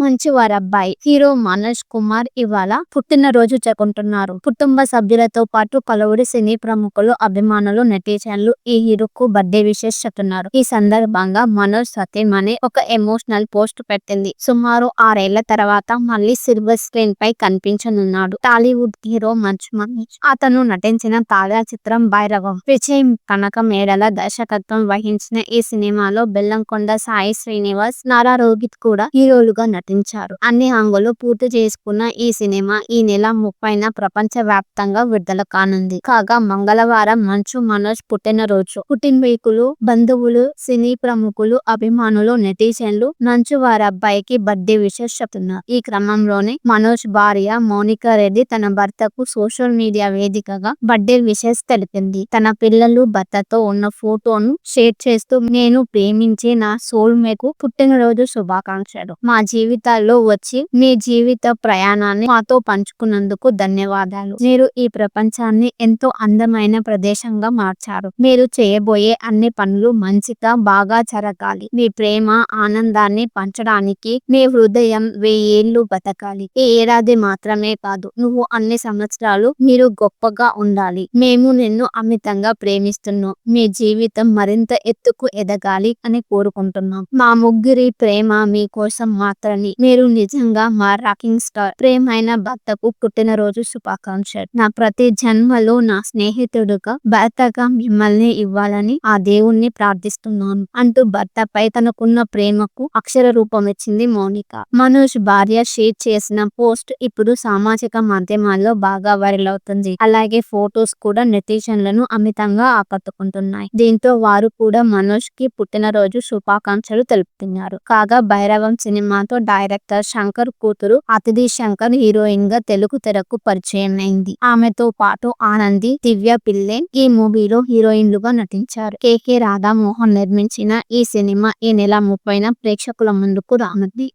మంచి వారబ్బాయి హీరో మనోజ్ కుమార్ ఇవాళ పుట్టినరోజు జరుపుకుంటున్నారు. కుటుంబ సభ్యులతో పాటు పలువురు సినీ ప్రముఖులు, అభిమానులు, నెటిజన్లు ఈ హీరోకు బర్త్డే విషెస్ చెప్తున్నారు. ఈ సందర్భంగా మనోజ్ సతీమణి ఒక ఎమోషనల్ పోస్ట్ పెట్టింది. సుమారు 6 ఏళ్ల తర్వాత మళ్ళీ సిల్వర్ స్క్రీన్ పై కనిపించనున్నాడు టాలీవుడ్ హీరో మంచు మనోజ్. అతను నటించిన తాజా చిత్రం భైరవం. విజయ్ కనకమేడల దర్శకత్వం వహించిన ఈ సినిమాలో బెల్లంకొండ సాయి శ్రీనివాస్, నారా రోహిత్ కూడా హీరోలుగా నటించారు. అన్ని హంగులు పూర్తి చేసుకున్న ఈ సినిమా ఈ నెల 30న ప్రపంచ వ్యాప్తంగా విడుదల కానుంది. కాగా మంగళవారం మంచు మనోజ్ పుట్టినరోజు. కుటుంబీకులు, బంధువులు, సినీ ప్రముఖులు, అభిమానులు, నెటిజన్లు మంచు వారబ్బాయికి బర్త్డే విషెస్ చెప్తున్నారు. ఈ క్రమంలోనే మనోజ్ భార్య మౌనిక రెడ్డి తన భర్తకు సోషల్ మీడియా వేదికగా బర్త్డే విషెస్ తెలిపింది. తన పిల్లలు, భర్తతో ఉన్న ఫోటోను షేర్ చేస్తూ, నేను ప్రేమించే నా సోల్ మేట్ కు పుట్టినరోజు శుభాకాంక్షలు. మా జీవితాల్లో వచ్చి మీ జీవిత ప్రయాణాన్ని మాతో పంచుకున్నందుకు ధన్యవాదాలు. మీరు ఈ ప్రపంచాన్ని ఎంతో అందమైన ప్రదేశంగా మార్చారు. మీరు చేయబోయే అన్ని పనులు మంచిగా బాగా జరగాలి. మీ ప్రేమ, ఆనందాన్ని పంచడానికి మీ హృదయం 1000 ఏళ్లు బతకాలి. ఈ ఏడాది మాత్రమే కాదు, నువ్వు అన్ని సంవత్సరాలు మీరు గొప్పగా ఉండాలి. మేము నిన్ను అమితంగా ప్రేమిస్తున్నాం. మీ జీవితం మరింత ఎత్తుకు ఎదగాలి అని కోరుకుంటున్నాం. మా ముగ్గురి ప్రేమ మీ కోసం మాత్రమే. మీరు నిజంగా మా రాకింగ్ స్టార్. ప్రేమైన భర్తకు పుట్టినరోజు శుభాకాంక్షలు. నా ప్రతి జన్మలో నా స్నేహితుడుగా, భర్తగా మిమ్మల్ని ఇవ్వాలని ఆ దేవుణ్ణి ప్రార్థిస్తున్నాను అంటూ భర్తపై తనకున్న ప్రేమకు అక్షర రూపం ఇచ్చింది మౌనిక. మనోజ్ భార్య షేర్ చేసిన పోస్ట్ ఇప్పుడు సామాజిక మాధ్యమాల్లో బాగా వైరల్ అవుతుంది. అలాగే ఫోటోస్ కూడా నెటిజన్లను అమితంగా ఆకట్టుకుంటున్నాయి. దీంతో వారు కూడా మనోజ్ కి పుట్టినరోజు శుభాకాంక్షలు తెలుపుతున్నారు. కాగా భైరవం సినిమాతో డైరెక్టర్ శంకర్ కూతురు అతిథి శంకర్ హీరోయిన్ గా తెలుగు తెరకు పరిచయం అయింది. ఆమెతో పాటు ఆనంది, దివ్య పిల్లే ఈ మూవీలో హీరోయిన్లుగా నటించారు. కె రాధామోహన్ నిర్మించిన ఈ సినిమా ఈ నెల 30న ప్రేక్షకుల ముందుకు రానుంది.